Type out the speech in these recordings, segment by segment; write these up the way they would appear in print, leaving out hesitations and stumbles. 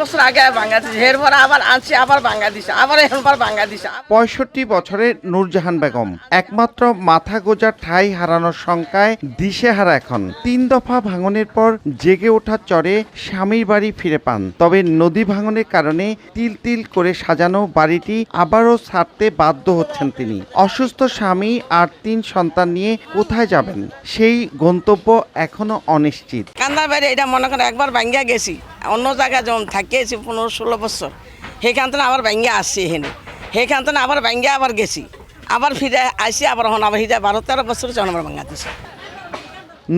বছর আগে ভাঙা দিছে, এরপর আবার আনছি, আবার ভাঙা দিছে, আবার এরপর ভাঙা দিছে। ৬৫ বছরের নূরজাহান বেগম একমাত্র মাথা গোঁজার ঠাঁই হারানোর শঙ্কায় দিশেহারা এখন। ৩ দফা ভাঙনের পর জেগে ওঠার চরে স্বামীর বাড়ি ফিরে পান। তবে নদী ভাঙনের কারণে তিল তিল করে সাজানো বাড়িটি আবারও ছাড়তে বাধ্য হচ্ছেন তিনি। অসুস্থ স্বামী আর ৩ সন্তান নিয়ে কোথায় যাবেন সেই গন্তব্য এখনো অনিশ্চিত। কান্দার বাড়ি এটা মনে করেন একবার ভাঙ্গা গেছি, অন্য জায়গায় যেমন থাকিয়েছি 15-16 বছর, সেখান থেকে আবার ভাঙ্গা আসছি এখানে, সেখান থেকে আবার ভাঙ্গা আবার গেছি, আবার ফিরে আসি, আবার হন আবার হিজা 12-13 বছর যখন আমার ভাঙ্গা দিছে।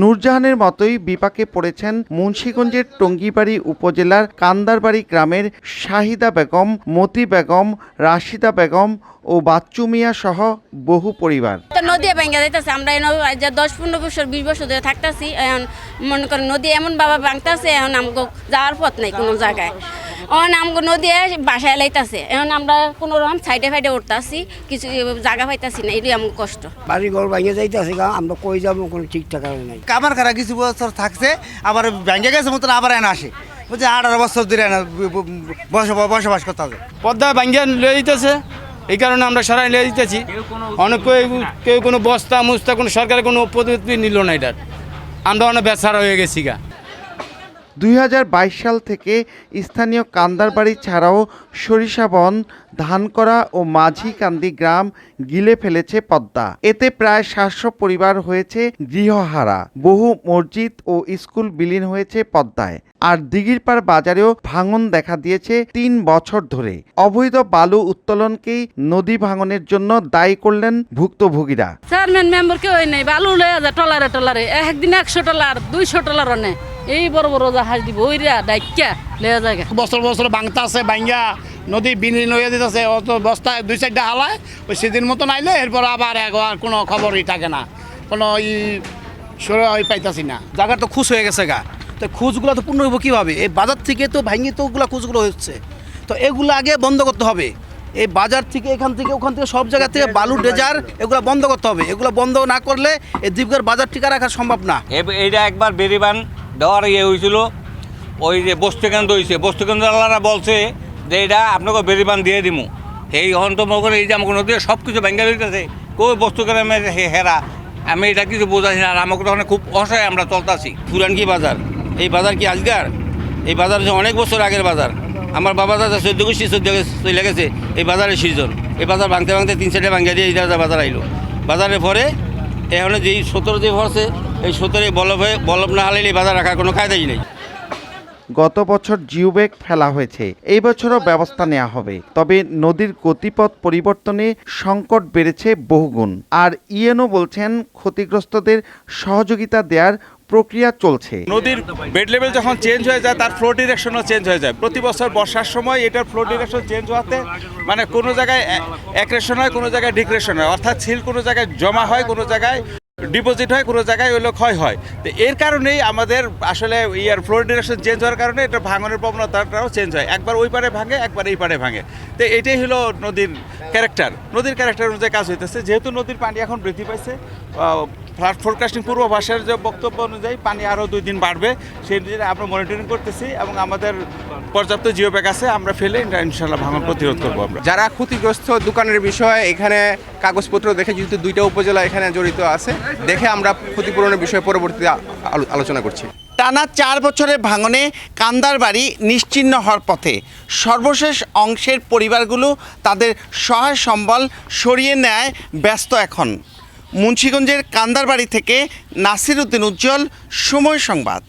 নূরজাহানের মতোই বিপাকে পড়েছেন মুন্সিগঞ্জের টঙ্গীবাড়ি উপজেলার কান্দারবাড়ি গ্রামের শাহিদা বেগম, মতি বেগম, রাশিদা বেগম ও বাচ্চু মিয়া সহ বহু পরিবার। নদী ভাঙ্গা যাইতেছে, আমরা 10-15 বছর 20 বছর ধরে থাকতেছি। এখন মনে করেন নদী এমন বাবা ভাঙতেছে, এখন আমাকে যাওয়ার পথ নাই কোনো জায়গায়। এখন আমাকে নদী বাসায় লাইতেছে, এখন আমরা কোনো রকম সাইডে ফাইডে উঠতেছি, কিছু জায়গা পাইতেছি না, এটাই আমার কষ্ট। বাড়ি ঘর ভাঙে যাইতেছে, আমরা কই যাবো কোনো ঠিকঠাক নাই। কামার খারা কিছু বছর থাকছে, আবার ভেঙে গেছে মতন আবার এনে আসে, বুঝছে 18 বছর ধরে বসবাস করতে হবে। পদ্মা ভাঙ্গিয়া লিয়ে দিতেছে, এই কারণে আমরা সরাই লিয়ে দিতেছি। অনেক কেউ কোনো বস্তা মুস্তা কোনো সরকারের কোনো পদ্ধতি নিল না, এটার আমরা অনেক বেচারা হয়ে গেছি গা। 2022 সাল থেকে স্থানীয় কান্দারবাড়ি ছাড়াও সরিষাবন, ধানকরা ও মাঝিকান্দি গ্রাম গিলে ফেলেছে পদ্মা। এতে প্রায় 700 পরিবার হয়েছে গৃহহারা। বহু মসজিদ ও স্কুল বিলীন হয়েছে পদ্মায়। আর দিঘিরপাড় বাজারেও ভাঙন দেখা দিয়েছে 3 বছর ধরে। অবৈধ বালু উত্তোলনকেই নদী ভাঙনের জন্য দায়ী করলেন ভুক্তভোগীরা। চেয়ারম্যান মেম্বার কেউ নেই, বালু লয়ে যায় টলারে টলারে, একদিন 100 টলার 200 টলার অনে, এই বড় বড় জাহাজ দিব ওইরা ডাইকা লয়ে যায়। বছর বছর ভাঙতে আছে, ভাঙ্গা নদী বিলীন হয়ে দিতেছে, অত বস্তায় 2-4টা হালায়, ওই সেদিন মতন আইলে এরপর আবার কোনো খবরই থাকে না, কোনো পাইতাছি না। জায়গার তো খুশ হয়ে গেছে গা, তো খুঁজগুলো তো পূর্ণ হইব কীভাবে? এই বাজার থেকে তো ভাঙিয়ে তো ওগুলো খুঁজগুলো হচ্ছে, তো এগুলো আগে বন্ধ করতে হবে। এই বাজার থেকে এখান থেকে ওখান থেকে সব জায়গা থেকে বালু ডেজার এগুলো বন্ধ করতে হবে। এগুলো বন্ধ না করলে এই দ্বীপের বাজার টিকা রাখা সম্ভব না। এইটা একবার বেরিবান দেওয়ার হয়েছিল, ওই যে বস্তুকেন্দ্র হয়েছে, বস্তুকেন্দ্রওয়ালারা বলছে যে এটা আপনাকে বেরিবান দিয়ে দিমু। এই অন্তম করে এই যে আমাকে নদী সব কিছু ভেঙে দিতেছে, কই বস্তুকেন্দ্র হেরা, আমি এটা কিছু বোঝাচ্ছি না। আর আমাকে তখন খুব অসহায় আমরা চলতেছি। পুরান কি বাজার, এই বাজার কি আজকার? এই বাজার হচ্ছে অনেক বছর আগের বাজার। আমার বাবা দাদা 14 গোষ্ঠী চলে গেছে এই বাজারের সিজন। এই বাজার ভাঙতে ভাঙতে 3 সাইডে ভাঙিয়ে দিয়ে এই বাজার আইলো। বাজারের পরে এখন যেই 17 দিয়ে ভরছে, এই 17 বলব না হারাইলে এই বাজার রাখার কোনো কায়দাই নেই। গত বছর জিওব্যাগ ফেলা হয়েছে, এই বছরও ব্যবস্থা নেওয়া হবে। তবে নদীর গতিপথ পরিবর্তনে সংকট বেড়েছে বহুগুণ। আর ইএনও বলছেন ক্ষতিগ্রস্তদের সহযোগিতা দেওয়ার প্রক্রিয়া চলছে। নদীর বেড লেভেল যখন চেঞ্জ হয়ে যায়, তার ফ্লো ডিরেকশনও চেঞ্জ হয়ে যায়। প্রতি বছর বর্ষার সময় এটার ফ্লো ডিরেকশন চেঞ্জ হওয়াতে মানে কোনো জায়গায় অ্যাক্রেশন হয়, কোনো জায়গায় ডিক্রেশন হয়, অর্থাৎ ছিল কোনো জায়গায় জমা হয়, কোনো জায়গায় ডিপোজিট হয়, কোনো জায়গায় ওইগুলো ক্ষয় হয়। তো এর কারণেই আমাদের আসলে ফ্লো ডিরেকশন চেঞ্জ হওয়ার কারণে এটা ভাঙনের প্রবণতাটাও চেঞ্জ হয়। একবার ওই পারে ভাঙে, একবার এই পারে ভাঙে। তো এটাই হলো নদীর ক্যারেক্টার। নদীর ক্যারেক্টার অনুযায়ী কাজ হইতেছে। যেহেতু নদীর পানি এখন বৃদ্ধি পাইছে, ফ্লাড ফোরকাস্টিং পূর্বাভাসের যে বক্তব্য অনুযায়ী পানি আরও 2 দিন বাড়বে, সেই অনুযায়ী আমরা মনিটরিং করতেছি এবং আমাদের পর্যাপ্ত জিওব্যাগ আছে, আমরা ফেলে ইনশাআল্লাহ ভাঙন প্রতিরোধ করবো। আমরা যারা ক্ষতিগ্রস্ত দোকানের বিষয়ে এখানে কাগজপত্র দেখে, যেহেতু 2টা উপজেলা এখানে জড়িত আছে, দেখে আমরা ক্ষতিপূরণের বিষয়ে পরবর্তীতে আলোচনা করছি। টানা 4 বছরের ভাঙনে কান্দারবাড়ি নিশ্চিহ্ন হওয়ার পথে। সর্বশেষ অংশের পরিবারগুলো তাদের সহায় সম্বল সরিয়ে নেয় ব্যস্ত এখন। মুন্সিগঞ্জের কান্দারবাড়ি থেকে নাসির উদ্দিন উজ্জ্বল, সময় সংবাদ।